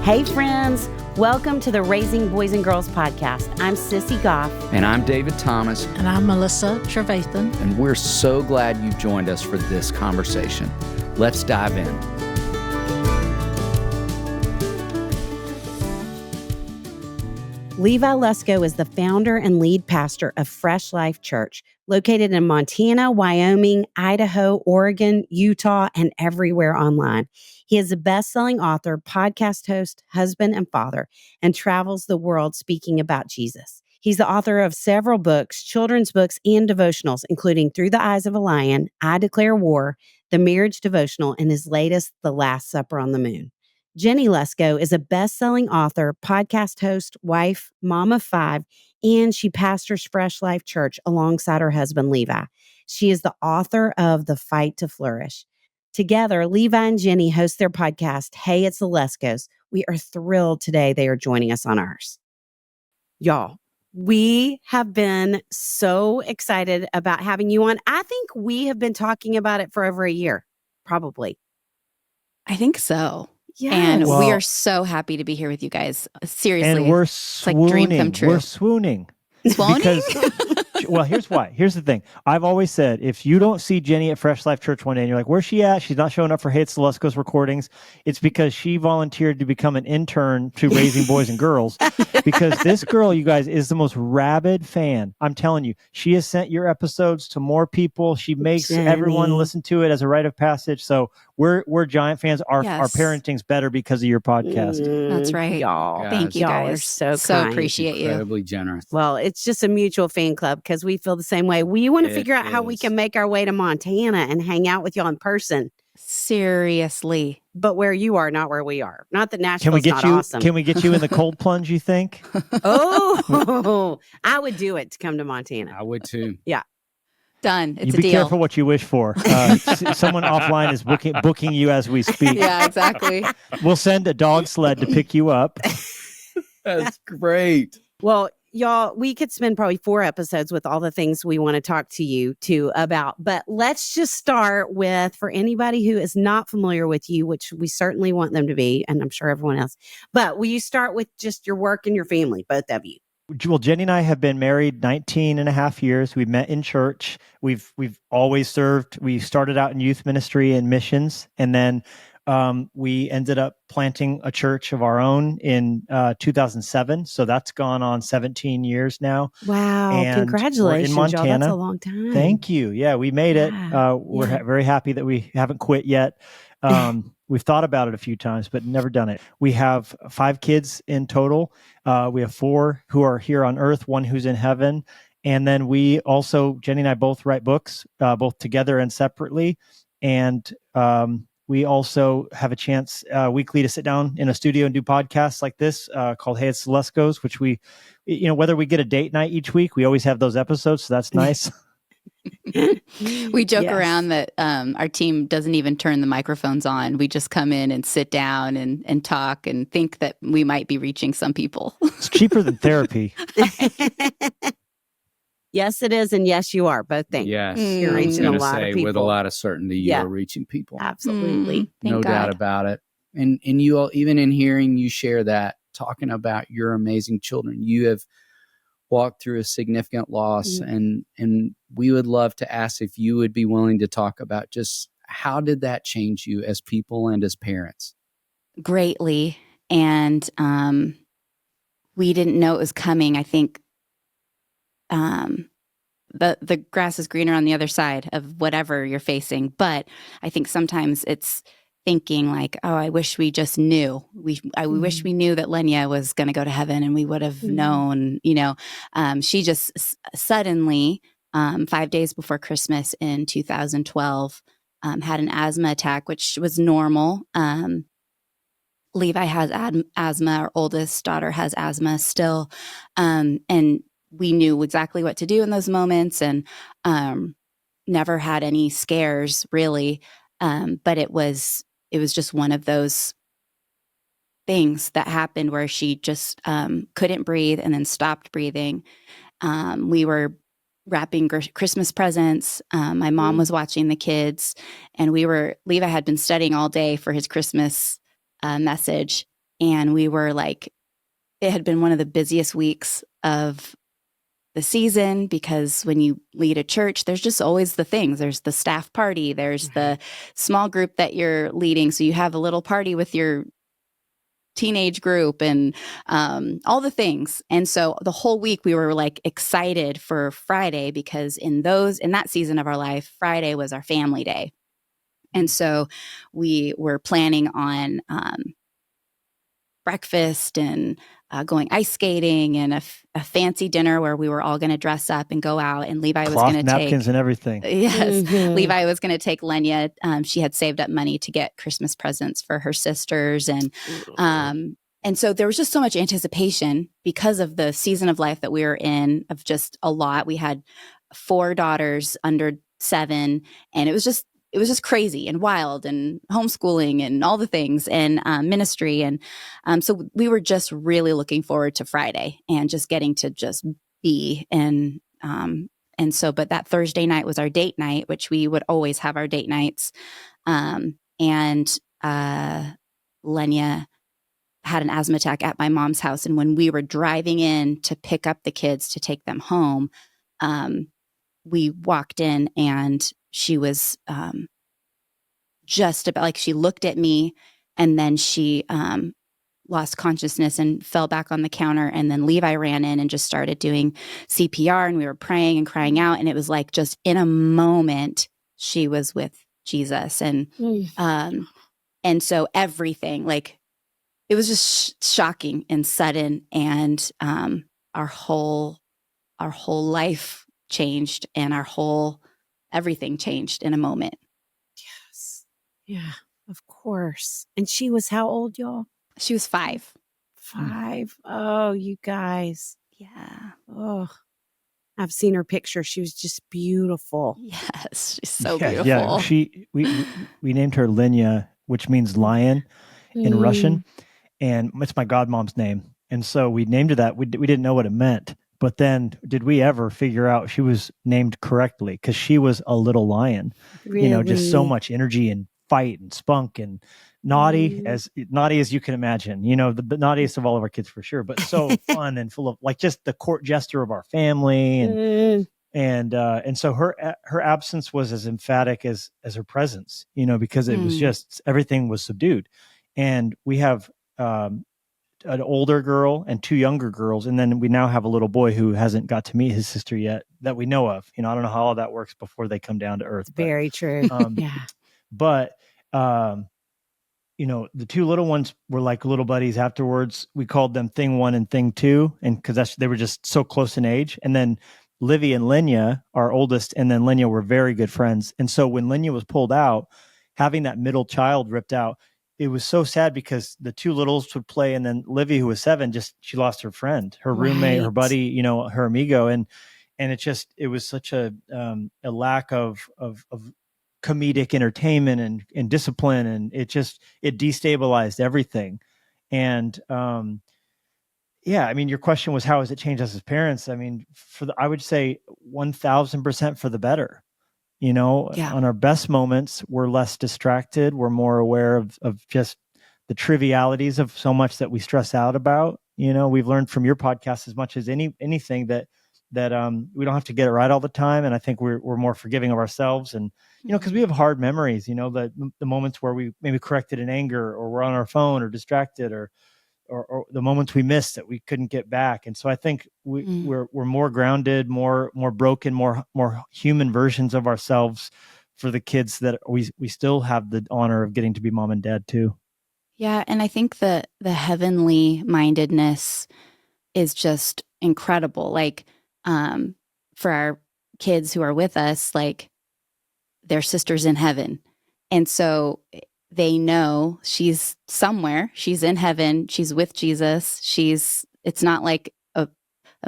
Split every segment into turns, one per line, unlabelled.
Hey friends, welcome to the Raising Boys and Girls podcast. I'm Sissy Goff.
And I'm David Thomas.
And I'm Melissa Trevathan.
And we're so glad you've joined us for this conversation. Let's dive in.
Levi Lusko is the founder and lead pastor of Fresh Life Church, located in Montana, Wyoming, Idaho, Oregon, Utah, and everywhere online. He is a best-selling author, podcast host, husband, and father, and travels the world speaking about Jesus. He's the author of several books, children's books, and devotionals, including Through the Eyes of a Lion, I Declare War, The Marriage Devotional, and his latest, The Last Supper on the Moon. Jennie Lusko is a best-selling author, podcast host, wife, mom of 5, and she pastors Fresh Life Church alongside her husband, Levi. She is the author of The Fight to Flourish. Together, Levi and Jennie host their podcast, Hey, It's the Luskos. We are thrilled today they are joining us on ours. Y'all, we have been so excited about having you on. I think we have been talking about it for over a year, probably.
I think so.
Yes.
And we are so happy to be here with you guys. Seriously.
And we're
It's
swooning.
like dream come true.
We're swooning.
Swooning?
Because, well, here's why. Here's the thing. I've always said, if you don't see Jennie at Fresh Life Church one day and you're like, where's she at? She's not showing up for Hey, It's the Luskos recordings. It's because she volunteered to become an intern to Raising Boys and Girls. Because this girl, you guys, is the most rabid fan. I'm telling you, she has sent your episodes to more people. She makes everyone listen to it as a rite of passage. So we're giant fans. Our parenting's better because of your podcast.
That's right.
Y'all.
Thank you,
Y'all
guys.
are so kind.
Appreciate you.
Incredibly generous.
Well, it's just a mutual fan club because we feel the same way. We want to figure out how we can make our way to Montana and hang out with y'all in person.
Seriously.
But where you are, not where we are. Not that Nashville's
Can we get
not
you?
awesome.
Can we get you in the cold plunge? You think?
Oh, I would do it to come to Montana.
I would too.
Yeah.
Done. It's
You
a
be
deal.
careful what you wish for. Someone offline is booking you as we speak.
Yeah, exactly.
We'll send a dog sled to pick you up.
That's great.
Well, y'all, we could spend probably 4 episodes with all the things we want to talk to you too about. But let's just start with, for anybody who is not familiar with you, which we certainly want them to be, and I'm sure everyone else. But will you start with just your work and your family, both of you?
Well, Jennie and I have been married 19 and a half years. We met in church. We've always served. We started out in youth ministry and missions, and then we ended up planting a church of our own in 2007. So that's gone on 17 years now.
Wow.
And
Congratulations,
we're in Montana.
y'all. That's a long time.
Thank you. Yeah, we made it. We're very happy that we haven't quit yet. We've thought about it a few times, but never done it. We have 5 kids in total. We have 4 who are here on earth, 1 who's in heaven. And then we also, Jennie and I both write books, both together and separately. And we also have a chance weekly to sit down in a studio and do podcasts like this called Hey, It's the Luskos, which we, whether we get a date night each week, we always have those episodes. So that's nice.
We joke around that our team doesn't even turn the microphones on. We just come in and sit down and talk and think that we might be reaching some people.
It's cheaper than therapy.
Yes, it is. And yes, you are. Both things.
Yes.
You're
I was
reaching a
going to
lot of
say
people.
with a lot of certainty you are reaching people.
Absolutely.
No doubt about it. And you all, even in hearing you share that, talking about your amazing children, you have walked through a significant loss. And we would love to ask if you would be willing to talk about just how did that change you as people and as parents?
Greatly. And we didn't know it was coming. I think the grass is greener on the other side of whatever you're facing. But I think sometimes it's thinking like, oh, I wish we just knew. I wish we knew that Lenya was going to go to heaven and we would have known, she just suddenly, 5 days before Christmas in 2012, had an asthma attack, which was normal. Levi has asthma. Our oldest daughter has asthma still. And we knew exactly what to do in those moments and never had any scares really. But it was just one of those things that happened where she just couldn't breathe and then stopped breathing. We were wrapping Christmas presents. My mom was watching the kids, and Levi had been studying all day for his Christmas message. And we were like, it had been one of the busiest weeks of the season, because when you lead a church, there's just always the things. There's the staff party, there's the small group that you're leading. So you have a little party with your teenage group and all the things. And so the whole week we were like excited for Friday, because in that season of our life, Friday was our family day. And so we were planning on breakfast and going ice skating and a fancy dinner where we were all going to dress up and go out. And Levi was going to take
napkins and everything.
Yes, Levi was going to take Lenya. She had saved up money to get Christmas presents for her sisters, and so there was just so much anticipation because of the season of life that we were in, of just a lot. We had 4 daughters under 7, and it was just crazy and wild, and homeschooling and all the things, and ministry. And so we were just really looking forward to Friday and just getting to just be. And so, but that Thursday night was our date night, which we would always have our date nights. And Lenya had an asthma attack at my mom's house. And when we were driving in to pick up the kids to take them home, we walked in and she was just about, like, she looked at me and then she lost consciousness and fell back on the counter. And then Levi ran in and just started doing CPR, and we were praying and crying out. And it was like, just in a moment, she was with Jesus. And so everything, like, it was just shocking and sudden. And our whole life changed, and everything changed in a moment.
Yes. Yeah, of course. And she was how old, y'all?
She was 5.
5. Oh, you guys.
Yeah.
Oh, I've seen her picture. She was just beautiful.
Yes, she's so beautiful.
Yeah, we named her Lenya, which means lion in Russian, and it's my godmom's name. And so we named her that. We didn't know what it meant. But then did we ever figure out she was named correctly? Because she was a little lion,
Really?
Just so much energy and fight and spunk and naughty as you can imagine, the naughtiest of all of our kids for sure, but so fun and full of, like, just the court jester of our family. And so her absence was as emphatic as her presence, because it was just, everything was subdued. And we have, an older girl and 2 younger girls. And then we now have a little boy who hasn't got to meet his sister yet that we know of. I don't know how all that works before they come down to earth.
Very true. Yeah.
But, the 2 little ones were like little buddies afterwards. We called them Thing 1 and Thing 2. And because they were just so close in age. And then Livy and Lenya, our oldest, and then Lenya were very good friends. And so when Lenya was pulled out, having that middle child ripped out, it was so sad because the 2 littles would play, and then Livy, who was 7, she lost her friend, her roommate, her buddy, her amigo, and it was such a lack of comedic entertainment and discipline, and it destabilized everything. And your question was, how has it changed us as parents? I would say 1,000% for the better. On our best moments, we're less distracted. We're more aware of just the trivialities of so much that we stress out about. We've learned from your podcast as much as anything that we don't have to get it right all the time. And I think we're more forgiving of ourselves. And, because we have hard memories, the moments where we maybe corrected in anger, or we're on our phone or distracted, or the moments we missed that we couldn't get back. And so I think we're more grounded, more broken, more human versions of ourselves for the kids that we still have the honor of getting to be mom and dad too.
Yeah. And I think the heavenly mindedness is just incredible. Like, for our kids who are with us, like, their sister's in heaven. And so they know she's somewhere, she's in heaven, she's with Jesus. It's not like a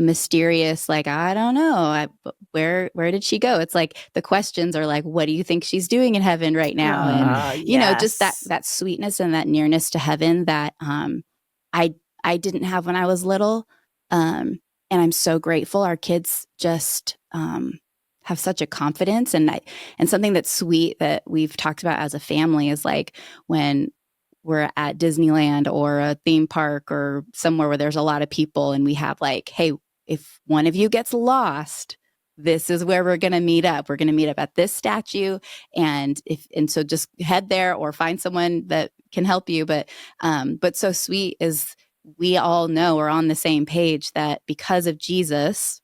mysterious, like, I don't know, where did she go? It's like the questions are like, what do you think she's doing in heaven right now? And, just that sweetness and that nearness to heaven that I didn't have when I was little. And I'm so grateful. Our kids just have such a confidence, and something that's sweet that we've talked about as a family is, like, when we're at Disneyland or a theme park or somewhere where there's a lot of people, and we have like, hey, if one of you gets lost, this is where we're going to meet up. We're going to meet up at this statue. And so just head there or find someone that can help you. But so sweet is we all know we're on the same page that because of Jesus,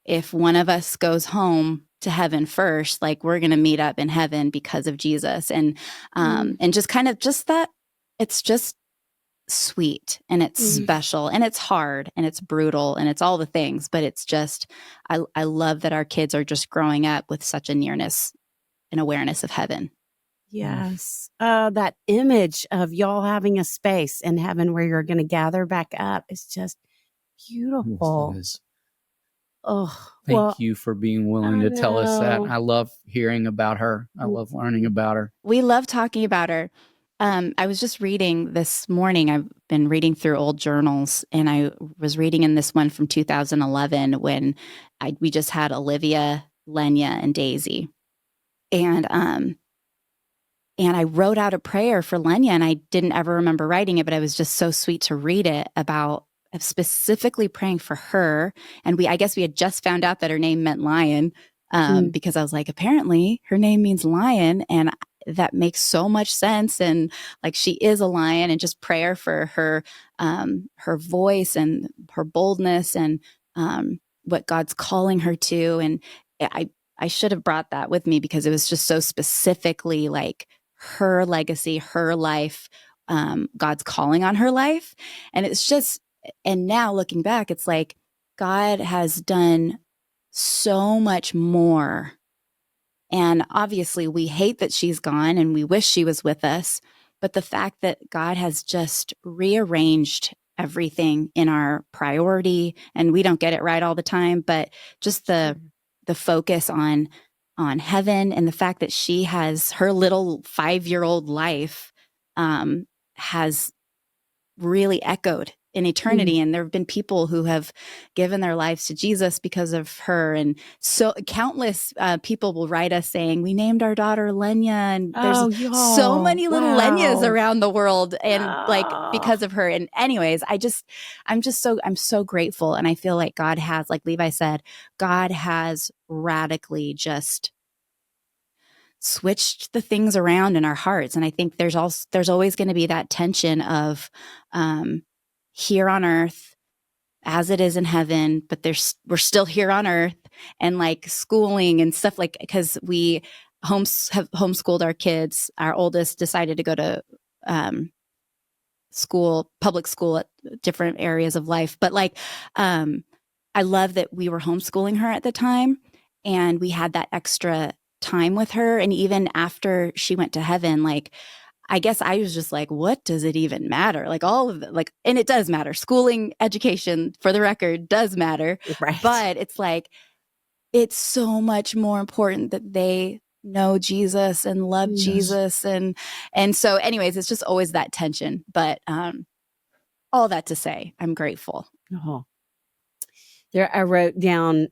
if one of us goes home to heaven first, like we're going to meet up in heaven because of Jesus. And just kind of just that, it's just sweet and it's special and it's hard and it's brutal and it's all the things, but it's just, I love that our kids are just growing up with such a nearness and awareness of heaven.
Yes. That image of y'all having a space in heaven where you're going to gather back up is just beautiful.
Yes,
oh,
Thank you for being willing to tell us that.
know.
I love hearing about her. I love learning about her.
We love talking about her. I was just reading this morning. I've been reading through old journals, and I was reading in this one from 2011 when we just had Olivia, Lenya, and Daisy. And I wrote out a prayer for Lenya, and I didn't ever remember writing it, but it was just so sweet to read it about specifically praying for her. And I guess we had just found out that her name meant lion, because I was like, apparently her name means lion, and that makes so much sense. And like, she is a lion, and just prayer for her, her voice and her boldness and what God's calling her to. And I should have brought that with me because it was just so specifically like her legacy, her life, God's calling on her life. And it's just, and now looking back, it's like God has done so much more. And obviously we hate that she's gone and we wish she was with us. But the fact that God has just rearranged everything in our priority, and we don't get it right all the time, but just the focus on heaven, and the fact that she has her little 5-year-old life has really echoed in eternity. And there have been people who have given their lives to Jesus because of her. And so countless people will write us saying, we named our daughter Lenya, and there's so many little Lenyas around the world, and like because of her. And anyways, I'm so grateful. And I feel like God has, like Levi said, God has radically just switched the things around in our hearts. And I think there's always going to be that tension of here on earth as it is in heaven, but we're still here on earth, and like schooling and stuff, like, because we have homeschooled our kids. Our oldest decided to go to public school at different areas of life. But like, I love that we were homeschooling her at the time, and we had that extra time with her. And even after she went to heaven, like, I guess I was just like, what does it even matter? Like all of it, like, and it does matter. Schooling, education, for the record, does matter.
Right.
But it's like, it's so much more important that they know Jesus and love Jesus. And so anyways, it's just always that tension. But all that to say, I'm grateful.
Oh. I wrote down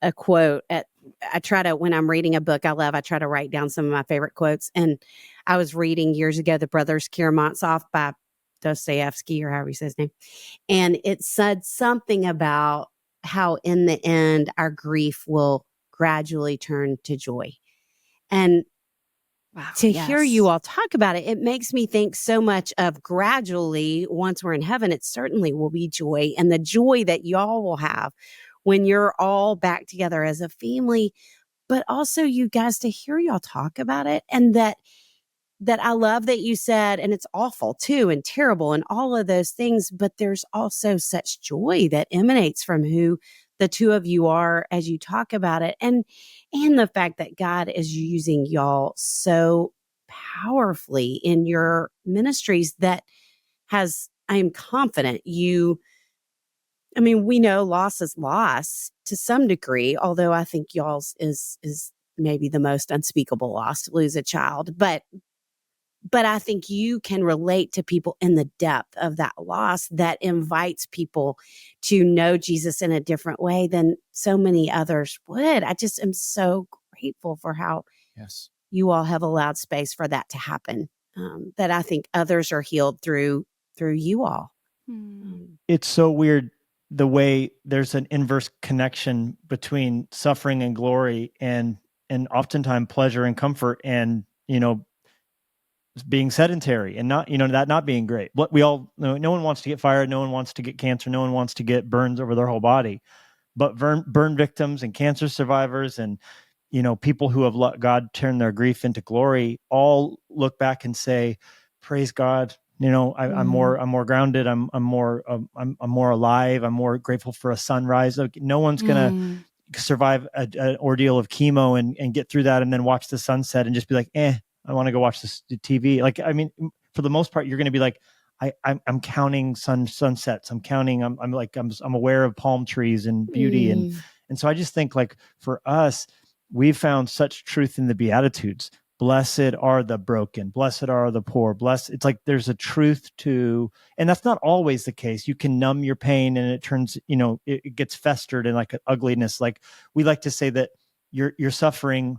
a quote when I'm reading a book I try to write down some of my favorite quotes. And I was reading years ago, The Brothers Karamazov by Dostoevsky, or however you say his name. And it said something about how in the end, our grief will gradually turn to joy. And hear you all talk about it, it makes me think so much of gradually, once we're in heaven, it certainly will be joy. And the joy that y'all will have when you're all back together as a family, but also you guys to hear y'all talk about it. And that I love that you said, and it's awful too, and terrible and all of those things, but there's also such joy that emanates from who the two of you are as you talk about it. And the fact that God is using y'all so powerfully in your ministries that I am confident we know loss is loss to some degree, although I think y'all's is maybe the most unspeakable loss to lose a child. But I think you can relate to people in the depth of that loss that invites people to know Jesus in a different way than so many others would. I just am so grateful for how you all have allowed space for that to happen. that I think others are healed through you all.
It's so weird the way there's an inverse connection between suffering and glory, and oftentimes pleasure and comfort, and being sedentary and not that not being great. But we all know no one wants to get fired, no one wants to get cancer, no one wants to get burns over their whole body. But burn victims and cancer survivors and people who have let God turn their grief into glory all look back and say, "Praise God." I'm more grounded. I'm more alive. I'm more grateful for a sunrise. Like, no one's gonna survive an ordeal of chemo and get through that and then watch the sunset and just be like, I want to go watch this TV. Like, I mean, for the most part, you're going to be like, I'm counting sunsets. I'm counting. I'm aware of palm trees and beauty, and so I just think, like, for us, we've found such truth in the Beatitudes. Blessed are the broken. Blessed are the poor. It's like there's a truth to, and that's not always the case. You can numb your pain, and it turns, it gets festered in like an ugliness. Like, we like to say that your suffering,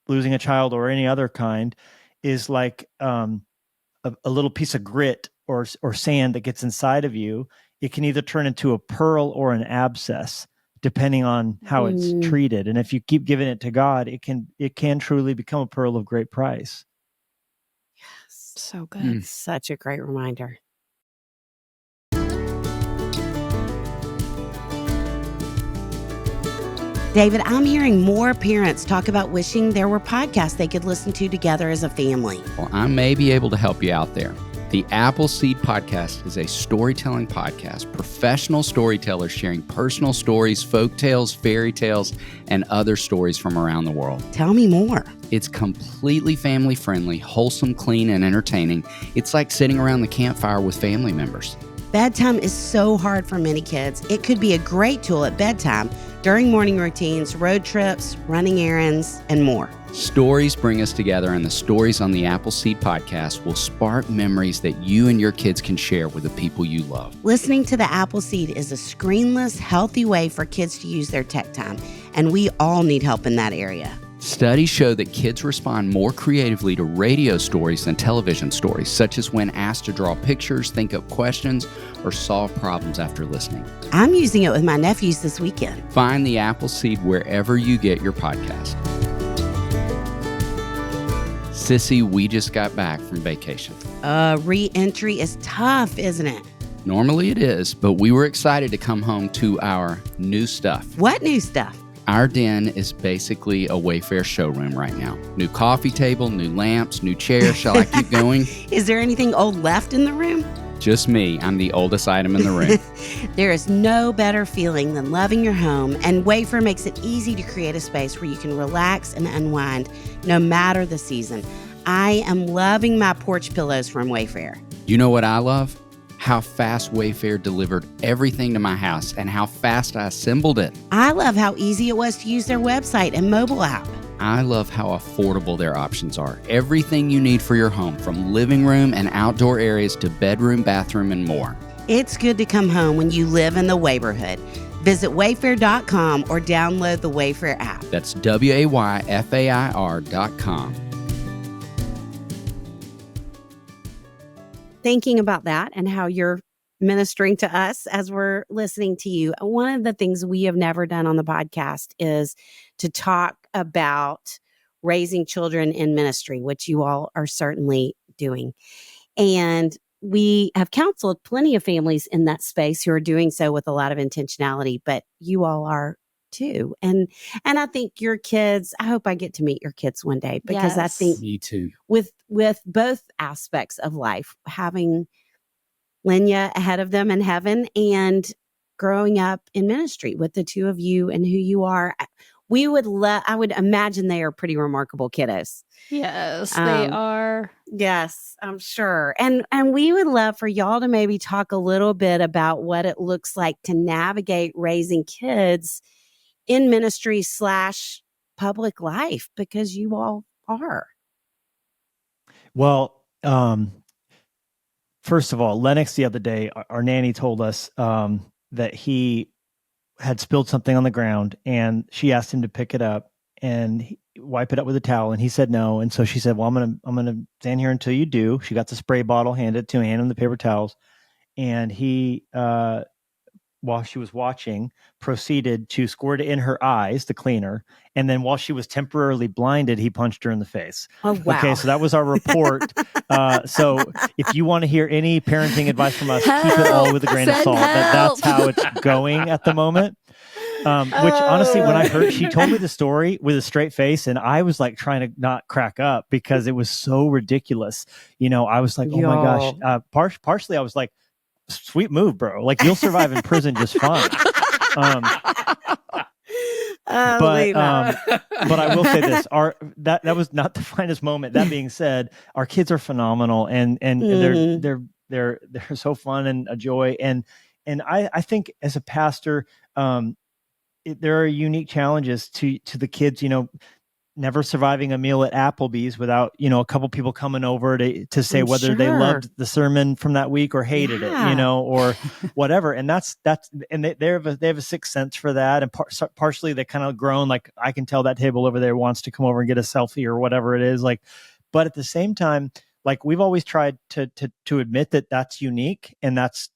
losing a child or any other kind, is like a little piece of grit or sand that gets inside of you. It can either turn into a pearl or an abscess, depending on how it's treated. And if you keep giving it to God, it can truly become a pearl of great price.
Yes. So good. Such a great reminder. David, I'm hearing more parents talk about wishing there were podcasts they could listen to together as a family.
Well, I may be able to help you out there. The Appleseed Podcast is a storytelling podcast, professional storytellers sharing personal stories, folk tales, fairy tales, and other stories from around the world.
Tell me more.
It's completely family-friendly, wholesome, clean, and entertaining. It's like sitting around the campfire with family members.
Bedtime is so hard for many kids. It could be a great tool at bedtime, during morning routines, road trips, running errands, and more.
Stories bring us together, and the stories on the Appleseed Podcast will spark memories that you and your kids can share with the people you love.
Listening to the Appleseed is a screenless, healthy way for kids to use their tech time, and we all need help in that area.
Studies show that kids respond more creatively to radio stories than television stories, such as when asked to draw pictures, think up questions, or solve problems after listening.
I'm using it with my nephews this weekend.
Find the Appleseed wherever you get your podcast. Sissy, we just got back from vacation.
Re-entry is tough, isn't it?
Normally it is, but we were excited to come home to our new stuff.
What new stuff?
Our den is basically a Wayfair showroom right now. New coffee table, new lamps, new chairs. Shall I keep going?
Is there anything old left in the room?
Just me. I'm the oldest item in the room.
There is no better feeling than loving your home, and Wayfair makes it easy to create a space where you can relax and unwind no matter the season. I am loving my porch pillows from Wayfair.
You know what I love? How fast Wayfair delivered everything to my house and how fast I assembled it.
I love how easy it was to use their website and mobile app.
I love how affordable their options are. Everything you need for your home, from living room and outdoor areas to bedroom, bathroom, and more.
It's good to come home when you live in the Wayborhood. Visit Wayfair.com or download the Wayfair app.
That's WAYFAIR.com.
Thinking about that and how you're ministering to us as we're listening to you. One of the things we have never done on the podcast is to talk about raising children in ministry, which you all are certainly doing. And we have counseled plenty of families in that space who are doing so with a lot of intentionality, but you all are too. And I think your kids, I hope I get to meet your kids one day, because I think
me too.
With both aspects of life, having Lenya ahead of them in heaven and growing up in ministry with the two of you and who you are, I would imagine they are pretty remarkable kiddos.
Yes, they are.
Yes, I'm sure. And we would love for y'all to maybe talk a little bit about what it looks like to navigate raising kids in ministry / public life, because you all are.
Well, first of all, Lennox the other day, our nanny told us that he had spilled something on the ground, and she asked him to pick it up. And wipe it up with a towel? And he said no. And so she said, well, I'm gonna stand here until you do. She got the spray bottle, handed to him, handed him the paper towels, and he while she was watching, proceeded to squirt it in her eyes to clean her. And then while she was temporarily blinded, he punched her in the face.
Oh, wow.
Okay, so that was our report. So if you want to hear any parenting advice from us, keep it all with a grain of salt. That's how it's going at the moment. Which honestly, when I heard, she told me the story with a straight face, and I was like trying to not crack up because it was so ridiculous. I was like, oh my gosh. Partially, I was like, sweet move, bro. Like, you'll survive in prison just fine. But I will say this: that was not the finest moment. That being said, our kids are phenomenal, and they're so fun and a joy. And I think as a pastor, there are unique challenges to the kids. Never surviving a meal at Applebee's without, a couple people coming over to say whether they loved the sermon from that week or hated it, or whatever. And and they have a sixth sense for that. And partially they kind of grown, like, I can tell that table over there wants to come over and get a selfie or whatever it is. Like, but at the same time, like, we've always tried to admit that that's unique and that's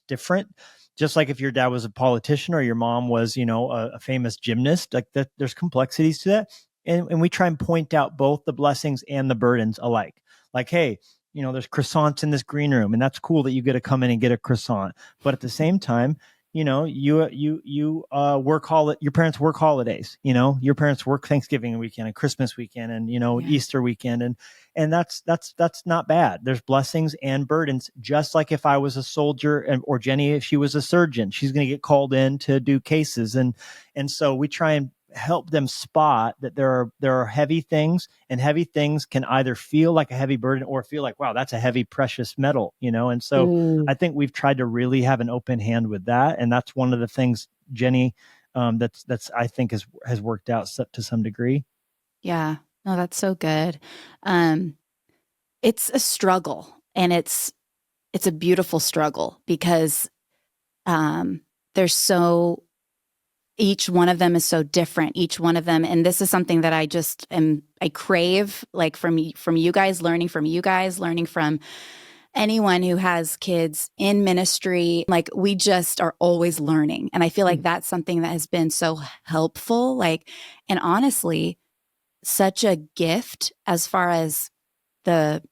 different. Just like if your dad was a politician or your mom was, a famous gymnast, like that, there's complexities to that. And we try and point out both the blessings and the burdens alike. Like, hey, there's croissants in this green room, and that's cool that you get to come in and get a croissant. But at the same time, you work your parents work holidays, your parents work Thanksgiving weekend and Christmas weekend and, Easter weekend. And that's not bad. There's blessings and burdens. Just like if I was a soldier or Jennie, if she was a surgeon, she's going to get called in to do cases. And so we try and help them spot that there are heavy things, and heavy things can either feel like a heavy burden or feel like, wow, that's a heavy, precious metal, And so I think we've tried to really have an open hand with that. And that's one of the things, Jennie, that's I think has worked out to some degree.
Yeah, no, that's so good. It's a struggle, and it's a beautiful struggle because each one of them is so different, each one of them. And this is something that I crave, like, from you guys, learning from anyone who has kids in ministry. Like, we just are always learning. And I feel like that's something that has been so helpful, like, and honestly, such a gift as far as the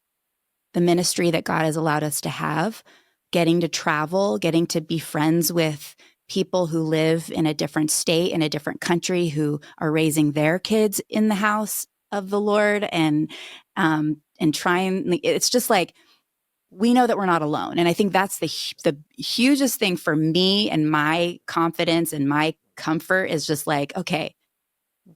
ministry that God has allowed us to have, getting to travel, getting to be friends with people who live in a different state, in a different country, who are raising their kids in the house of the Lord, and trying. It's just like, we know that we're not alone. And I think that's the hugest thing for me, and my confidence and my comfort is just like, okay,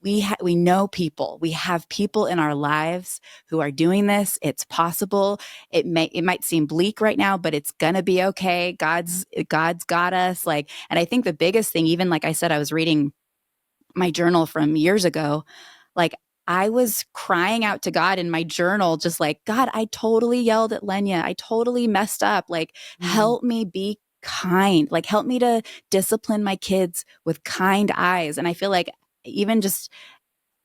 we know people. We have people in our lives who are doing this. It's possible. It might seem bleak right now, but it's gonna be okay. God's got us. Like, and I think the biggest thing, even like I said, I was reading my journal from years ago. Like, I was crying out to God in my journal, just like, God, I totally yelled at Lenya. I totally messed up. Like, help me be kind. Like, help me to discipline my kids with kind eyes. And I feel like even just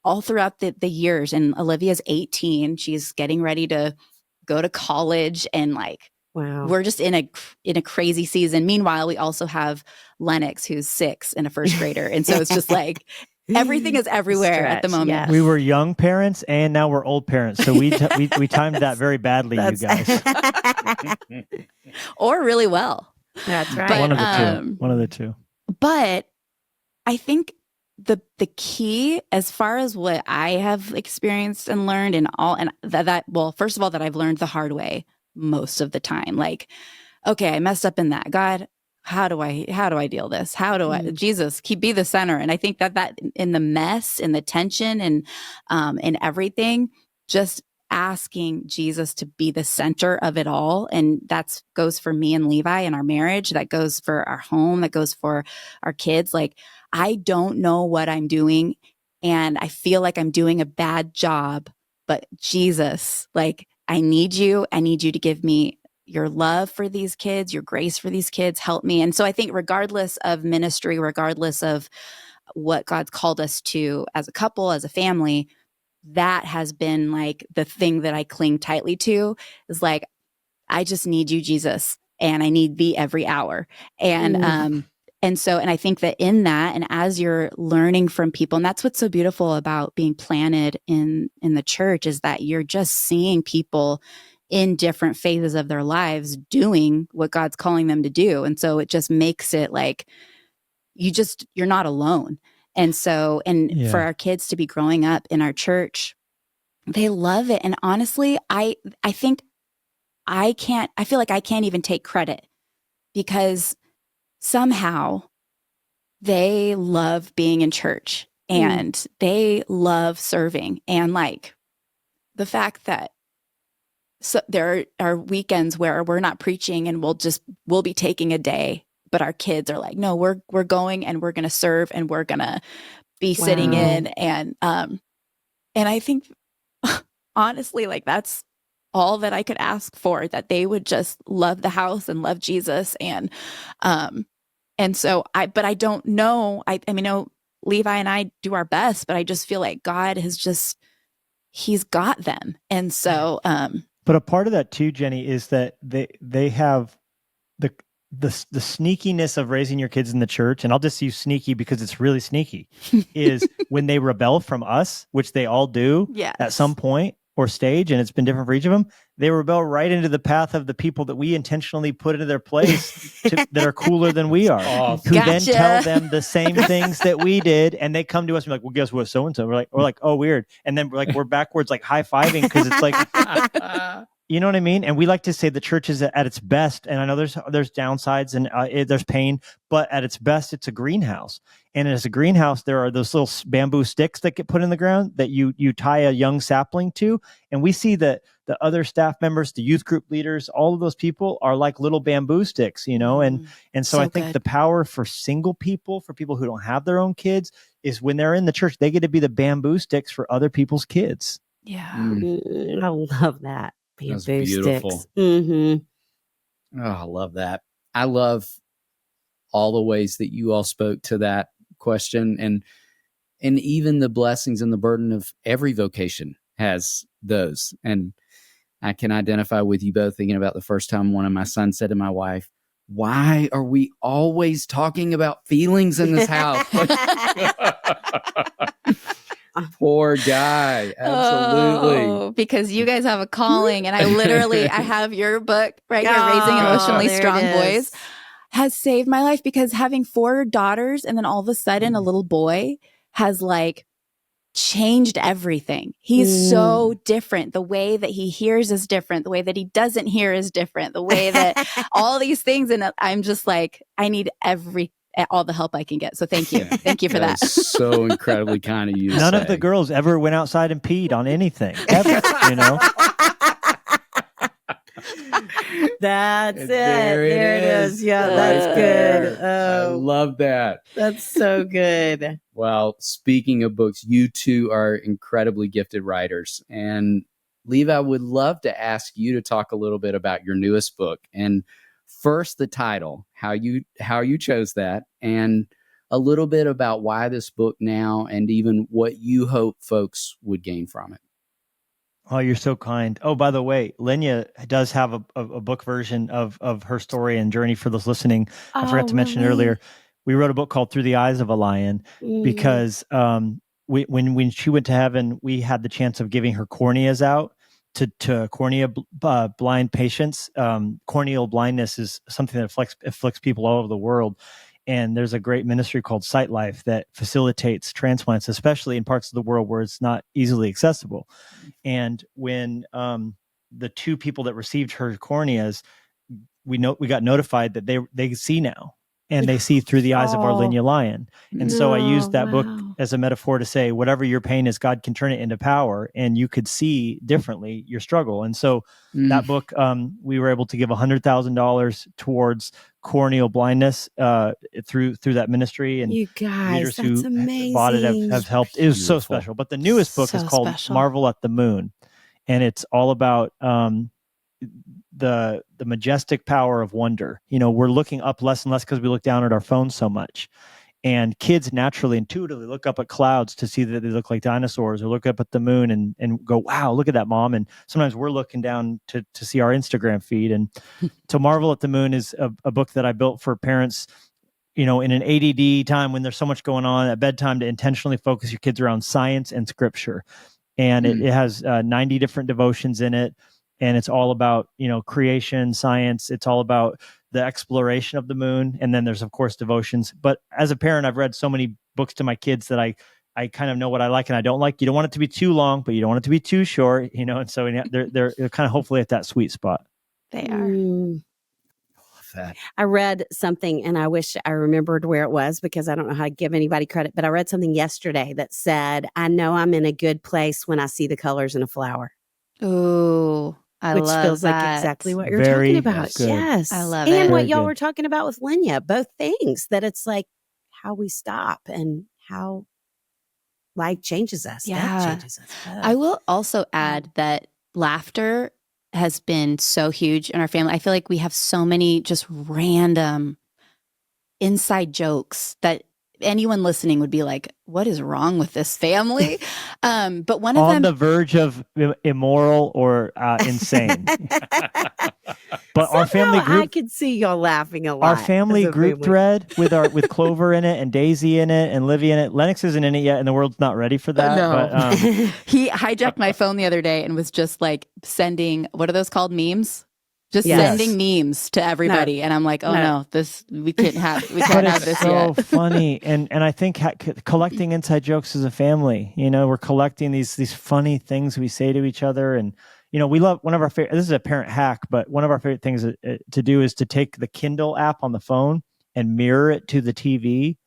all throughout the years, and Olivia's 18, she's getting ready to go to college, and like, wow, we're just in a crazy season. Meanwhile, we also have Lennox, who's 6 and a first grader. And so it's just like, everything is everywhere at the moment. Yes.
We were young parents, and now we're old parents. So we timed that very badly, you guys.
Or really well.
That's right.
But,
one of the two.
But I think the key, as far as what I have experienced and learned, and well, first of all, that I've learned the hard way most of the time. Like, okay, I messed up in that. God, how do I deal this? How do I, Jesus, be the center? And I think that in the mess, in the tension, and in everything, just asking Jesus to be the center of it all. And that goes for me and Levi and our marriage. That goes for our home. That goes for our kids. Like, I don't know what I'm doing, and I feel like I'm doing a bad job, but Jesus, like, I need you. I need you to give me your love for these kids, your grace for these kids. Help me. And so I think regardless of ministry, regardless of what God's called us to as a couple, as a family, that has been like the thing that I cling tightly to, is like, I just need you, Jesus, and I need thee every hour. And I think that in that, and as you're learning from people, and that's what's so beautiful about being planted in the church, is that you're just seeing people in different phases of their lives doing what God's calling them to do. And so it just makes it like, you're not alone. And so, for our kids to be growing up in our church, they love it. And honestly, I think I feel like I can't even take credit, because somehow they love being in church and they love serving. And like the fact that there are weekends where we're not preaching and we'll be taking a day, but our kids are like, no, we're going and we're going to serve and we're going to be sitting in. And I think honestly, like that's all that I could ask for, that they would just love the house and love Jesus. And so I don't know. I mean, Levi and I do our best, but I just feel like God he's got them. And so,
but a part of that too, Jennie, is that they have the sneakiness of raising your kids in the church, and I'll just use sneaky because it's really sneaky, is when they rebel from us, which they all do at some point or stage, and it's been different for each of them, they rebel right into the path of the people that we intentionally put into their place that are cooler than we are, who then tell them the same things that we did, and they come to us and be like, well, guess what, so-and-so. We're like, oh, weird. And then we're backwards, like high-fiving, because it's like, you know what I mean? And we like to say the church is at its best, and I know there's downsides and there's pain, but at its best, it's a greenhouse. And as a greenhouse, there are those little bamboo sticks that get put in the ground that you tie a young sapling to. And we see that the other staff members, the youth group leaders, all of those people are like little bamboo sticks, you know? And so I think the power for single people, for people who don't have their own kids, is when they're in the church, they get to be the bamboo sticks for other people's kids.
Yeah. I love that.
That's beautiful.
Sticks. Mm-hmm.
Oh, I love that. I love all the ways that you all spoke to that question, and even the blessings and the burden of every vocation has those. And I can identify with you both, thinking about the first time one of my sons said to my wife, "Why are we always talking about feelings in this house?" Poor guy. Absolutely.
Because you guys have a calling, and I have your book right here, Raising Emotionally Strong Boys, has saved my life, because having 4 daughters and then all of a sudden a little boy has like changed everything. He's so different. The way that he hears is different. The way that he doesn't hear is different. The way that all these things, and I'm just like, I need all the help I can get. So thank you. Thank you for that.
So incredibly kind of you.
None of the girls ever went outside and peed on anything, ever, you know?
That's it. There it is. Yeah, that's good.
I love that.
That's so good.
Well, speaking of books, you two are incredibly gifted writers. And Levi, would love to ask you to talk a little bit about your newest book. And first, the title, how you chose that, and a little bit about why this book now, and even what you hope folks would gain from it.
Oh, you're so kind. Oh, by the way, Lenya does have a book version of her story and journey for those listening. I forgot to mention earlier. We wrote a book called Through the Eyes of a Lion because when she went to heaven, we had the chance of giving her corneas out to cornea blind patients. Corneal blindness is something that afflicts people all over the world. And there's a great ministry called Sight Life that facilitates transplants, especially in parts of the world where it's not easily accessible. And when the 2 people that received her corneas, we got notified that they see now, and they see through the eyes of our Lenya lion. And so I used that book as a metaphor to say, whatever your pain is, God can turn it into power, and you could see differently your struggle. And so that book, we were able to give $100,000 towards corneal blindness through that ministry. And
you guys, that's amazing.
Bought it have helped. It was so special. But the newest book is called Marvel at the Moon, and it's all about the majestic power of wonder. You know, we're looking up less and less because we look down at our phones so much. And kids naturally, intuitively look up at clouds to see that they look like dinosaurs, or look up at the moon and go, wow, look at that, Mom. And sometimes we're looking down to see our Instagram feed. And To Marvel at the Moon is a book that I built for parents, in an ADD time when there's so much going on at bedtime, to intentionally focus your kids around science and scripture. And it has 90 different devotions in it. And it's all about, creation, science. It's all about the exploration of the moon. And then there's, of course, devotions. But as a parent, I've read so many books to my kids that I kind of know what I like and I don't like. You don't want it to be too long, but you don't want it to be too short, and so they're kind of hopefully at that sweet spot.
They are.
That.
I read something, and I wish I remembered where it was, because I don't know how to give anybody credit, but I read something yesterday that said, I know I'm in a good place when I see the colors in a flower.
Ooh,
which
love
feels
that.
like exactly what you're
Very
talking about.
good.
Yes.
I love
and
it.
what
Very
y'all
good.
were talking about with Lenya, both things, that it's like how we stop and how life changes us.
Yeah.
That changes us.
I will also add that laughter has been so huge in our family. I feel like we have so many just random inside jokes that anyone listening would be like, what is wrong with this family? But one of
on
them,
the verge of immoral or insane. But our family
Somehow
group,
I could see y'all laughing a lot.
our family
as a
group
family.
thread with Clover in it and Daisy in it and Livy in it. Lennox isn't in it yet, and the world's not ready for that.
No.
But
he hijacked my phone the other day and was just like sending, what are those called? Memes? Just
Yes.
sending memes to everybody. And I'm like, oh no, we can't have
but it's
this
so
yet.
funny, and I think collecting inside jokes as a family, we're collecting these funny things we say to each other, and we love one of our favorite. This is a parent hack, but one of our favorite things to do is to take the Kindle app on the phone and mirror it to the TV,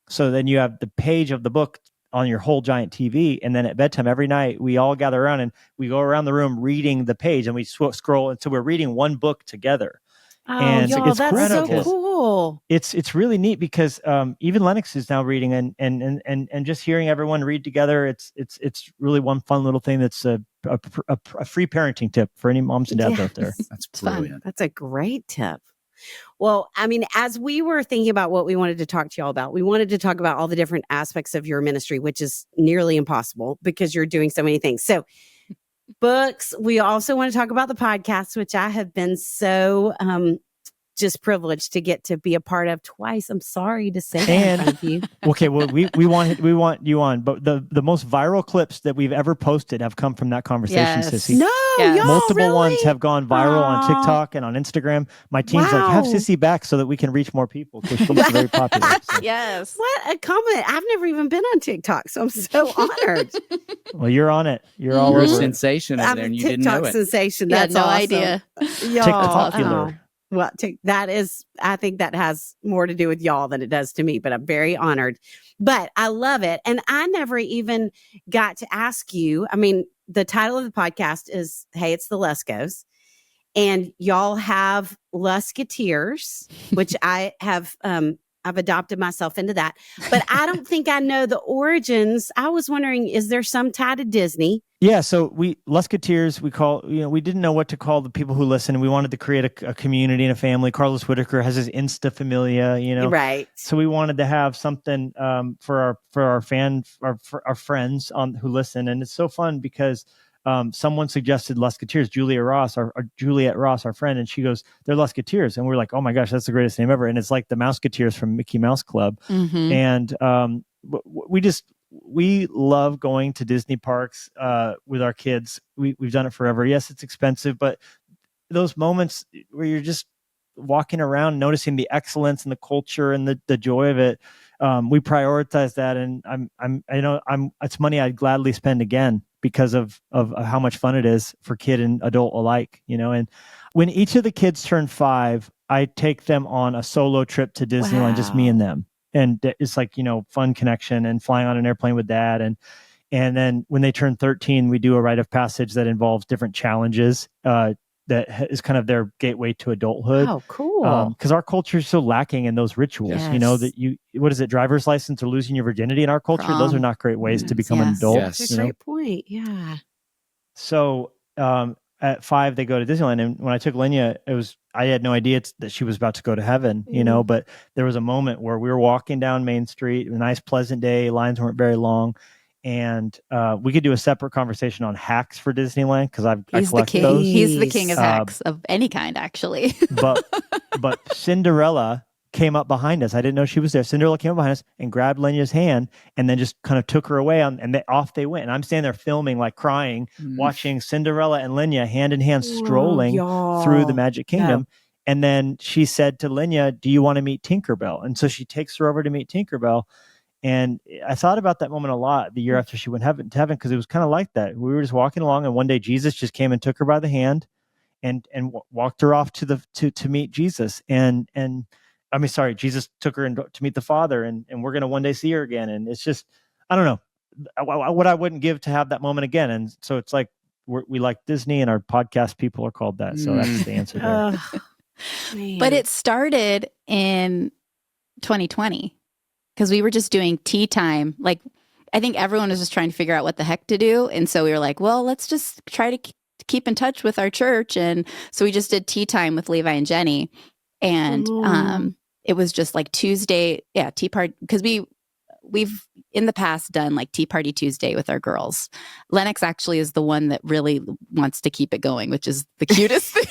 so then you have the page of the book on your whole giant TV, and then at bedtime every night we all gather around and we go around the room reading the page, and we scroll, and so we're reading one book together.
Oh,
And
y'all,
it's
that's
cool
so
because
cool.
It's really neat because even Lennox is now reading, and just hearing everyone read together, it's really one fun little thing that's a free parenting tip for any moms and dads out there.
That's
fun.
brilliant.
That's a great tip. Well, I mean, as we were thinking about what we wanted to talk to y'all about, we wanted to talk about all the different aspects of your ministry, which is nearly impossible because you're doing so many things. So books, we also want to talk about the podcast, which I have been so just privileged to get to be a part of twice. I'm sorry to say that in front of you.
Okay, well, we want you on, but the most viral clips that we've ever posted have come from that conversation,
Yes.
Sissy.
No,
Yes.
y'all
Multiple
really?
ones have gone viral on
Aw.
TikTok and on Instagram. My team's like, have
Wow.
Sissy back so that we can reach more people, because she's very popular. So.
Yes.
What a comment. I've never even been on TikTok, so I'm so honored.
Well, you're on it. You're all
You're a
over it.
sensation over
I'm
there,
a
and you
TikTok
didn't know it.
sensation.
Yeah,
That's
no
awesome.
idea.
Y'all,
TikTokular.
oh. Well, I think that has more to do with y'all than it does to me, but I'm very honored. But I love it. And I never even got to ask you. I mean, the title of the podcast is, Hey, It's the Luskos. And y'all have Lusketeers, which I have, I've adopted myself into that. But I don't think I know the origins. I was wondering, is there some tie to Disney?
Yeah, so Lusketeers, we call, we didn't know what to call the people who listen, and we wanted to create a community and a family. Carlos Whitaker has his Insta Familia,
Right.
So we wanted to have something for our friends who listen, and it's so fun because someone suggested Lusketeers, Juliet Ross, our friend, and she goes, they're Lusketeers, and we're like, oh my gosh, that's the greatest name ever, and it's like the Mouseketeers from Mickey Mouse Club,
Mm-hmm.
and we love going to Disney parks with our kids. We've done it forever. Yes, it's expensive, but those moments where you're just walking around, noticing the excellence and the culture and the joy of it, we prioritize that. And it's money I'd gladly spend again because of how much fun it is for kid and adult alike. And when each of the kids turn 5, I take them on a solo trip to Disneyland, just me and them. And it's like, fun connection and flying on an airplane with dad. And then when they turn 13, we do a rite of passage that involves different challenges that is kind of their gateway to adulthood.
Oh, cool.
Because our culture is so lacking in those rituals,
Yes.
that what is it, driver's license or losing your virginity in our culture? Those are not great ways to become an
Yes.
adult.
Yes.
That's a great point. Yeah.
So at 5 they go to Disneyland, and when I took Lenya, I had no idea that she was about to go to heaven, but there was a moment where we were walking down Main Street, a nice pleasant day, lines weren't very long, and we could do a separate conversation on hacks for Disneyland because I collect those.
He's the king of hacks of any kind, actually.
but Cinderella came up behind us. I didn't know she was there. Cinderella came up behind us and grabbed Lenya's hand and then just kind of took her away and off they went. And I'm standing there filming, like crying, watching Cinderella and Lenya hand in hand strolling through the Magic Kingdom. Yeah. And then she said to Lenya, "Do you want to meet Tinkerbell?" And so she takes her over to meet Tinkerbell. And I thought about that moment a lot the year after she went to heaven because it was kind of like that. We were just walking along, and one day Jesus just came and took her by the hand and walked her off to meet Jesus. Jesus took her to meet the Father, and we're going to one day see her again. And it's just, I don't know what I wouldn't give to have that moment again. And so it's like we like Disney, and our podcast people are called that. So that's the answer there.
But it started in 2020 because we were just doing tea time. Like, I think everyone was just trying to figure out what the heck to do. And so we were like, well, let's just try to keep in touch with our church. And so we just did tea time with Levi and Jennie. And it was just like Tuesday, tea party, because we've in the past done like Tea Party Tuesday with our girls. Lennox actually is the one that really wants to keep it going, which is the cutest thing.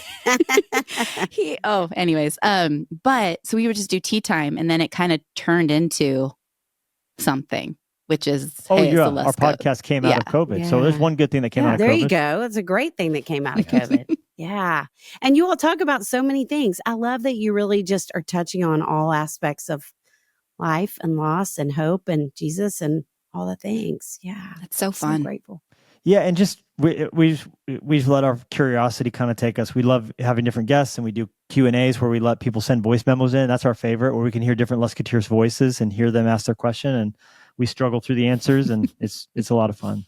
But so we would just do tea time, and then it kind of turned into something, which is
our podcast came out of COVID. Yeah. So there's one good thing that came out of COVID.
There you go. It's a great thing that came out of COVID. Yeah. And you all talk about so many things. I love that you really just are touching on all aspects of life and loss and hope and Jesus and all the things. Yeah.
It's so fun.
So grateful.
Yeah. And just we've let our curiosity kind of take us. We love having different guests, and we do Q&As where we let people send voice memos in. That's our favorite, where we can hear different Lusketeers voices and hear them ask their question, and we struggle through the answers, and it's a lot of fun.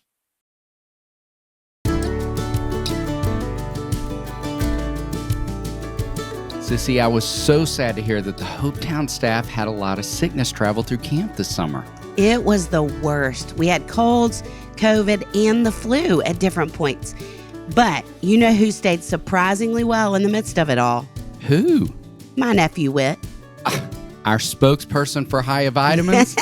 Sissy, I was so sad to hear that the Hopetown staff had a lot of sickness travel through camp this summer.
It was the worst. We had colds, COVID, and the flu at different points. But you know who stayed surprisingly well in the midst of it all?
Who?
My nephew, Whit.
Our spokesperson for Hiya Vitamins?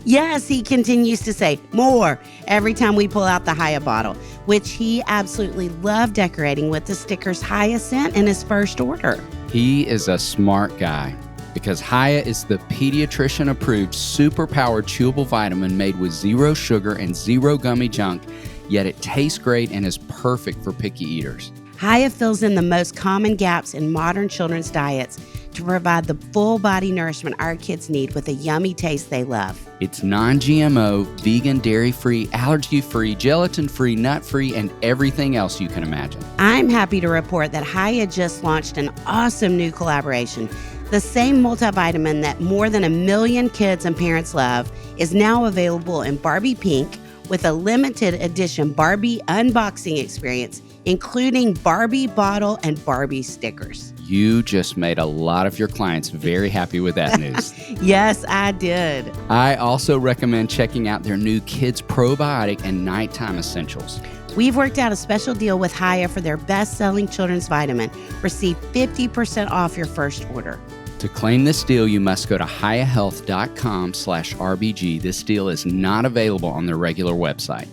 Yes, he continues to say more every time we pull out the Hiya bottle, which he absolutely loved decorating with the stickers Hiya sent in his first order.
He is a smart guy, because Hiya is the pediatrician-approved, super-powered chewable vitamin made with zero sugar and zero gummy junk, yet it tastes great and is perfect for picky eaters.
Hiya fills in the most common gaps in modern children's diets to provide the full body nourishment our kids need with a yummy taste they love.
It's non-GMO, vegan, dairy-free, allergy-free, gelatin-free, nut-free, and everything else you can imagine.
I'm happy to report that Hiya just launched an awesome new collaboration. The same multivitamin that more than 1 million kids and parents love is now available in Barbie Pink with a limited edition Barbie unboxing experience, including Barbie bottle and Barbie stickers.
You just made a lot of your clients very happy with that news.
Yes, I did.
I also recommend checking out their new Kids Probiotic and Nighttime Essentials.
We've worked out a special deal with Hiya for their best-selling children's vitamin. Receive 50% off your first order.
To claim this deal, you must go to hiyahealth.com/RBG. This deal is not available on their regular website.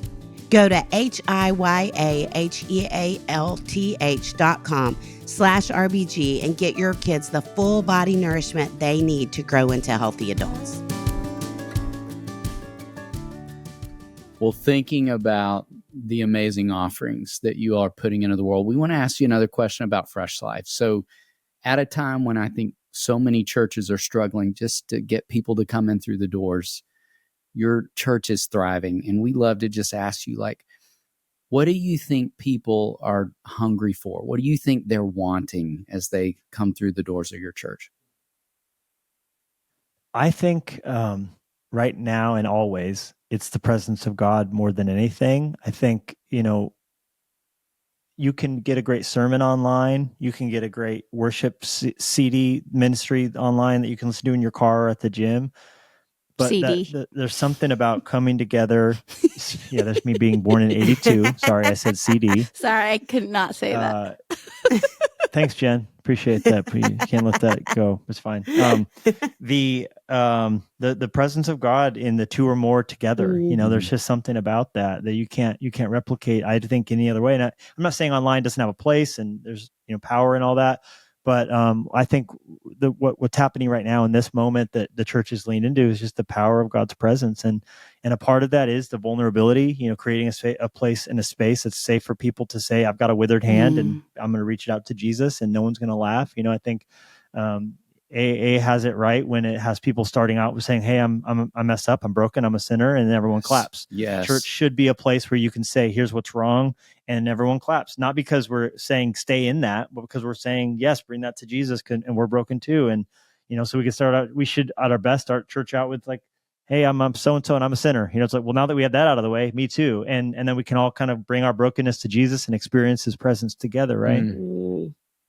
Go to hiyahealth.com/RBG and get your kids the full body nourishment they need to grow into healthy adults.
Well, thinking about the amazing offerings that you are putting into the world, we want to ask you another question about Fresh Life. So at a time when I think so many churches are struggling just to get people to come in through the doors, your church is thriving. And we love to just ask you, like, what do you think people are hungry for? What do you think they're wanting as they come through the doors of your church?
I think right now and always, it's the presence of God more than anything. I think, you can get a great sermon online. You can get a great worship CD ministry online that you can listen to in your car or at the gym. But
CD.
there's something about coming together. Yeah, there's me being born in 82. Sorry, I said CD.
Sorry, I could not say that.
Thanks, Jen. Appreciate that. You can't let that go. It's fine. The presence of God in the two or more together. You know, there's just something about that you can't replicate, I think, any other way. And I'm not saying online doesn't have a place, and there's power and all that. But I think what's happening right now in this moment that the church is leaned into is just the power of God's presence, and a part of that is the vulnerability. Creating a place and a space that's safe for people to say, "I've got a withered hand, and I'm going to reach it out to Jesus, and no one's going to laugh." I think AA has it right when it has people starting out with saying, "Hey, I'm messed up, I'm broken, I'm a sinner," and everyone claps.
Yes.
Church should be a place where you can say, "Here's what's wrong," and everyone claps. Not because we're saying stay in that, but because we're saying, yes, bring that to Jesus, and we're broken too. And so we can start out. We should, at our best, start church out with like, "Hey, I'm so and so, and I'm a sinner." It's like, well, now that we have that out of the way, me too. And then we can all kind of bring our brokenness to Jesus and experience His presence together, right?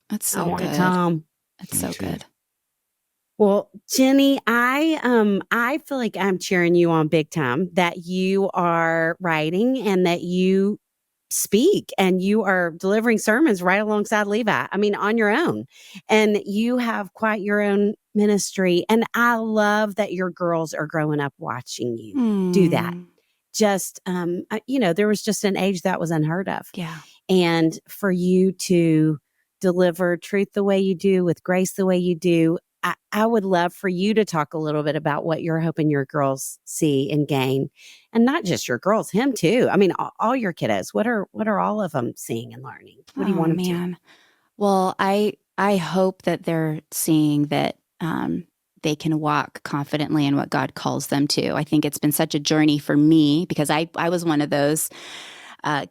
That's so good.
Tom.
That's so good.
Well, Jennie, I feel like I'm cheering you on big time that you are writing and that you speak and you are delivering sermons right alongside Levi. I mean, on your own. And you have quite your own ministry. And I love that your girls are growing up watching you do that. Just, there was just an age that was unheard of.
Yeah.
And for you to deliver truth the way you do, with grace the way you do, I would love for you to talk a little bit about what you're hoping your girls see and gain, and not just your girls, him too. I mean, all your kiddos. What are all of them seeing and learning? What do you want them to?
Well, I hope that they're seeing that they can walk confidently in what God calls them to. I think it's been such a journey for me because I was one of those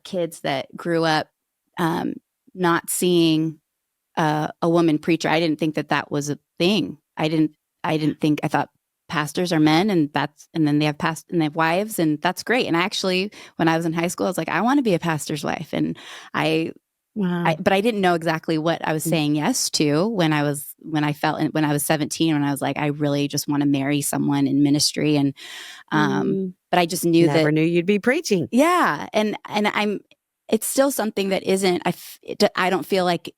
kids that grew up not seeing a woman preacher. I didn't think that was a thing. I thought pastors are men, and then they have wives, and that's great. And actually, when I was in high school, I was like, I want to be a pastor's wife. And but I didn't know exactly what I was saying yes to when I was 17, when I was like, I really just want to marry someone in ministry. And, but I just knew
Never knew you'd be preaching.
Yeah. And it's still something that I don't feel like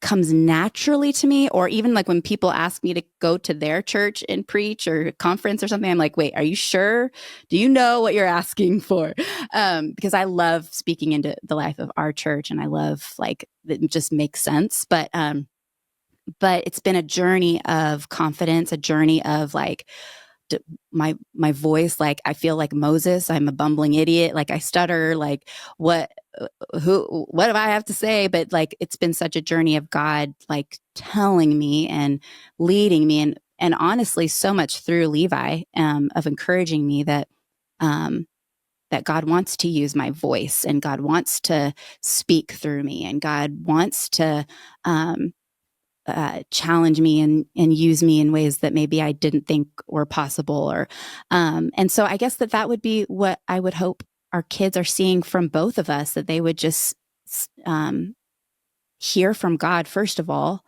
comes naturally to me, or even like when people ask me to go to their church and preach or conference or something, I'm like, wait, are you sure? Do you know what you're asking for? Because I love speaking into the life of our church, and I love it just makes sense. But it's been a journey of confidence, a journey of my voice. Like, I feel like Moses, I'm a bumbling idiot. Like, I stutter, like what do I have to say? But it's been such a journey of God, telling me and leading me, and honestly, so much through Levi, of encouraging me that God wants to use my voice, and God wants to speak through me, and God wants to, challenge me and use me in ways that maybe I didn't think were possible, or and so I guess that would be what I would hope our kids are seeing from both of us, that they would just hear from God first of all,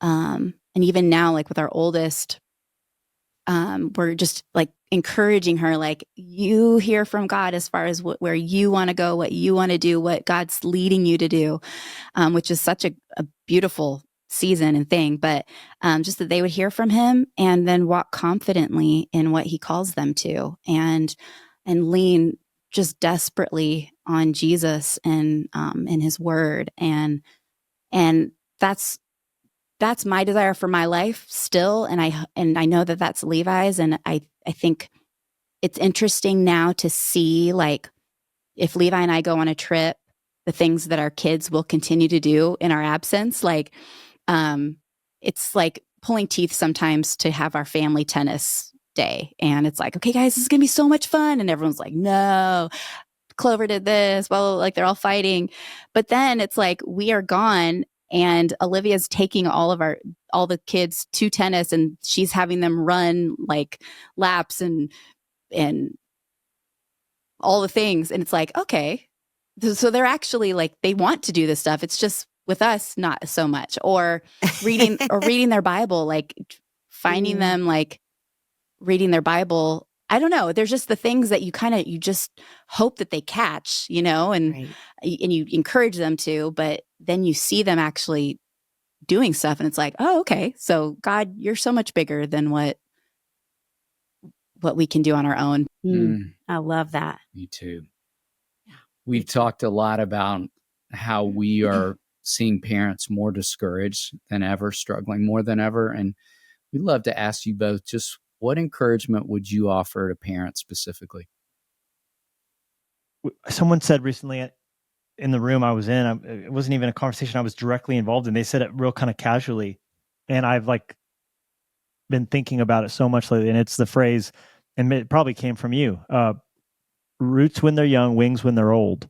and even now, with our oldest, we're just encouraging her, you hear from God as far as where you want to go, what you want to do, what God's leading you to do, which is such a beautiful season and thing, but just that they would hear from Him and then walk confidently in what He calls them to, and lean just desperately on Jesus and in His Word, and that's my desire for my life still, and I know that that's Levi's, and I think it's interesting now to see if Levi and I go on a trip, the things that our kids will continue to do in our absence, it's like pulling teeth sometimes to have our family tennis day. And it's like, okay, guys, this is going to be so much fun. And everyone's like, no, Clover did this. Well, they're all fighting. But then it's like, we are gone, and Olivia's taking all the kids to tennis, and she's having them run laps and all the things. And it's like, okay, so they're actually they want to do this stuff. It's just with us, not so much. Or reading their Bible, finding them reading their Bible I don't know. There's just the things that you just hope that they catch, and
Right.
and you encourage them to, but then you see them actually doing stuff, and it's like, oh, okay. So God, you're so much bigger than what we can do on our own.
I love that.
Me too. We've talked a lot about how we are seeing parents more discouraged than ever, struggling more than ever. And we'd love to ask you both, just what encouragement would you offer to parents specifically?
Someone said recently in the room I was in, it wasn't even a conversation I was directly involved in. They said it real kind of casually. And I've been thinking about it so much lately. And it's the phrase, and it probably came from you, roots when they're young, wings when they're old.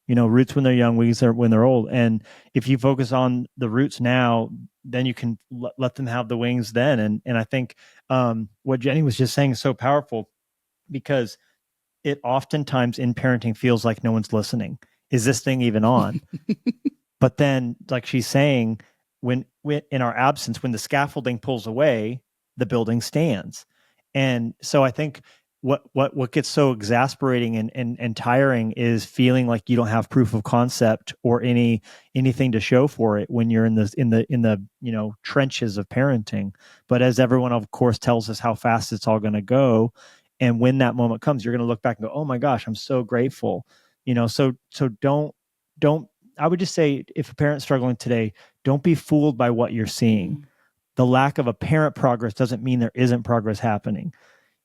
Roots when they're young, wings when they're old. And if you focus on the roots now, then you can let them have the wings then. And I think what Jennie was just saying is so powerful, because it oftentimes in parenting feels like no one's listening. Is this thing even on? But then, like she's saying, when in our absence, when the scaffolding pulls away, the building stands. And so I think what gets so exasperating and tiring is feeling like you don't have proof of concept or anything to show for it when you're in the trenches of parenting. But as everyone of course tells us how fast it's all going to go, and when that moment comes, you're going to look back and go, oh my gosh, I'm so grateful. So don't. I would just say, if a parent's struggling today, don't be fooled by what you're seeing. The lack of apparent progress doesn't mean there isn't progress happening.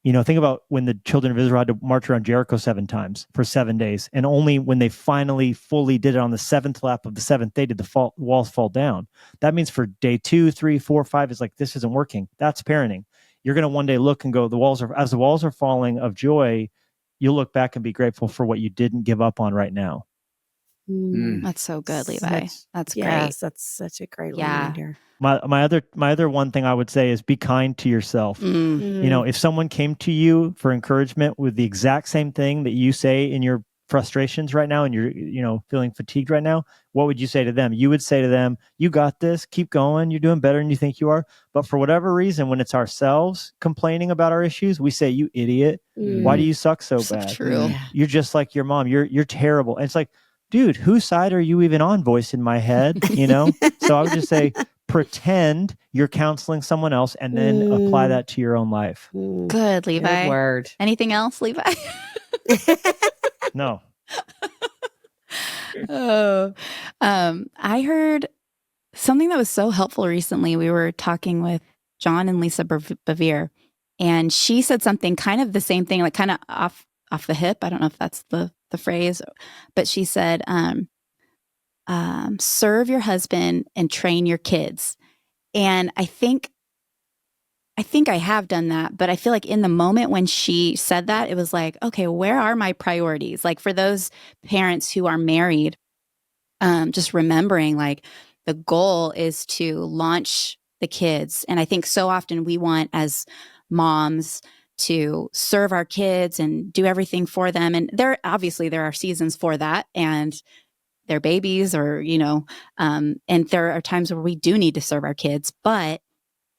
Think about when the children of Israel had to march around Jericho 7 times for 7 days. And only when they finally fully did it on the 7th lap of the 7th day did the walls fall down. That means for day 2, 3, 4, 5, it's like, this isn't working. That's parenting. You're going to one day look and go, as the walls are falling of joy, you'll look back and be grateful for what you didn't give up on right now.
That's so good, Levi. That's great.
Yes, that's such a great reminder.
My other one thing I would say is be kind to yourself. If someone came to you for encouragement with the exact same thing that you say in your frustrations right now, and you're feeling fatigued right now, what would you say to them? You would say to them, you got this, keep going, you're doing better than you think you are. But for whatever reason, when it's ourselves complaining about our issues, we say, you idiot, why do you suck so bad?
True.
You're just like your mom, you're terrible. And it's like, dude, whose side are you even on? Voice in my head, So I would just say, pretend you're counseling someone else and then apply that to your own life.
Good, Levi.
Good word.
Anything else, Levi?
No.
I heard something that was so helpful recently. We were talking with John and Lisa Bevere, and she said something kind of the same thing, like kind of off the hip. I don't know if that's the phrase, but she said, serve your husband and train your kids. And I think I have done that, but I feel like in the moment when she said that, it was like, okay, where are my priorities? Like for those parents who are married, just remembering like the goal is to launch the kids. And I think so often we want as moms to serve our kids and do everything for them. And there are seasons for that, and they're babies or, and there are times where we do need to serve our kids, but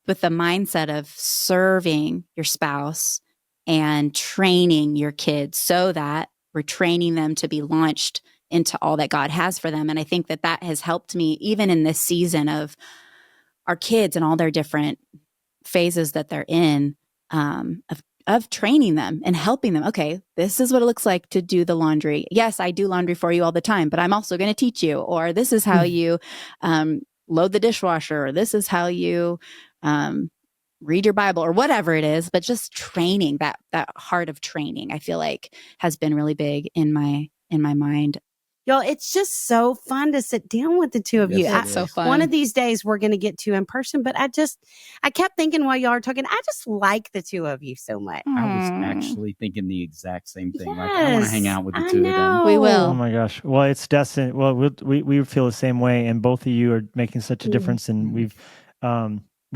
with the mindset of serving your spouse and training your kids so that we're training them to be launched into all that God has for them. And I think that has helped me even in this season of our kids and all their different phases that they're in, of training them and helping them. Okay, this is what it looks like to do the laundry. Yes, I do laundry for you all the time, but I'm also going to teach you. Or this is how you load the dishwasher. Or this is how you read your Bible, or whatever it is. But just training, that heart of training, I feel like has been really big in my mind.
Y'all, it's just so fun to sit down with the two of you.
It's so fun.
One of these days we're going to get to in person, but I kept thinking while y'all are talking, I just like the two of you so much.
I was actually thinking the exact same thing. Like, I want to hang out with the two of them.
We will.
Oh my gosh. Well, it's destined. Well, we feel the same way, and both of you are making such a difference, and we've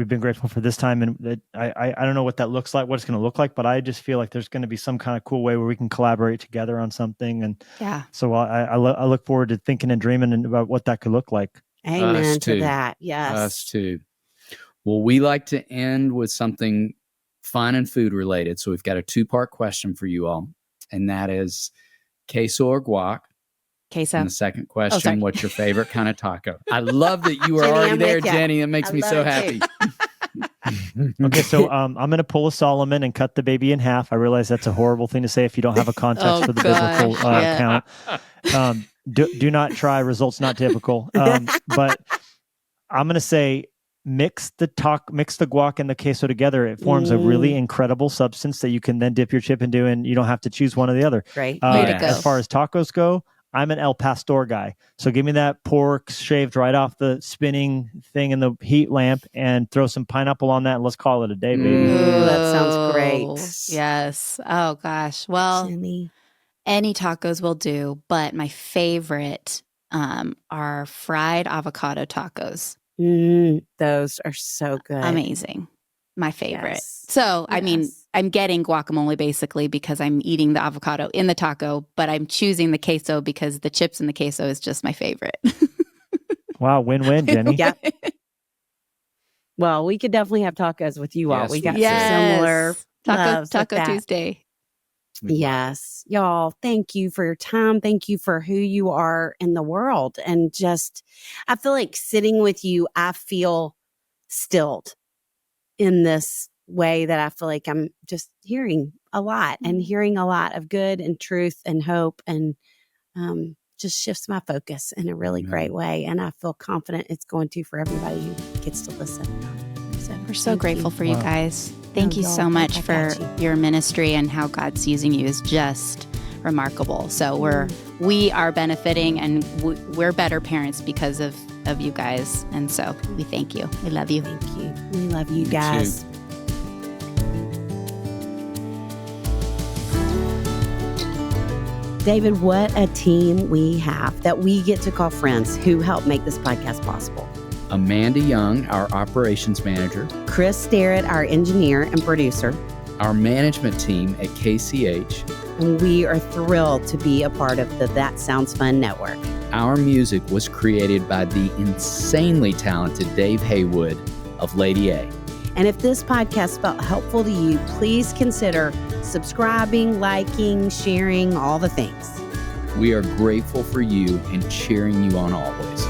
been grateful for this time, and I don't know what that looks like, what it's going to look like, but I just feel like there's going to be some kind of cool way where we can collaborate together on something. And so I look forward to thinking and dreaming about what that could look like.
Amen to that. Yes.
Us too. Well, we like to end with something fun and food related. So we've got a 2-part question for you all. And that is queso or guac.
Queso.
And the second question,
sorry.
what's your favorite kind of taco? I love that you were
Jennie,
already
I'm
there,
with ya.
Jennie. It makes
I
me
love
so
it
happy.
Okay, so I'm going to pull a Solomon and cut the baby in half. I realize that's a horrible thing to say if you don't have a context for the biblical count. Do not try. Results not typical. But I'm going to say mix the guac and the queso together. It forms a really incredible substance that you can then dip your chip into, and you don't have to choose one or the other.
Great.
Way to go.
As far as tacos go, I'm an El Pastor guy. So give me that pork shaved right off the spinning thing in the heat lamp and throw some pineapple on that, and let's call it a day, baby.
Ooh, that sounds great.
Yes. Oh, gosh. Well,
Jennie.
any tacos will do, but my favorite are fried avocado tacos.
Those are so good.
Amazing. My favorite.
Yes.
So, I mean,
Yes.
I'm getting guacamole basically because I'm eating the avocado in the taco, but I'm choosing the queso because the chips in the queso is just my favorite.
Wow, win-win, Jennie.
Yeah. Well, we could definitely have tacos with you all.
Yes,
We
we
got
could.
similar loves with
Taco
that.
Tuesday.
Yes. Y'all, thank you for your time. Thank you for who you are in the world. And just, I feel like sitting with you, I feel stilled in this way that I feel like I'm just hearing a lot and hearing a lot of good and truth and hope, and just shifts my focus in a really great way. And I feel confident it's going to for everybody who gets to listen. So
We're so
thank
grateful
you.
for you guys. Thank you
y'all,
so much
I
for
got you.
your ministry, and how God's using you is just remarkable. So we are benefiting, and we're better parents because of you guys. And so we thank you. We love you.
Thank you. We love you
Me
guys.
too.
David, what a team we have that we get to call friends who help make this podcast possible.
Amanda Young, our operations manager,
Chris Starrett, our engineer and producer,
our management team at KCH.
and we are thrilled to be a part of the That Sounds Fun network.
Our music was created by the insanely talented Dave Haywood of Lady A.
And if this podcast felt helpful to you, please consider subscribing, liking, sharing, all the things.
We are grateful for you and cheering you on always.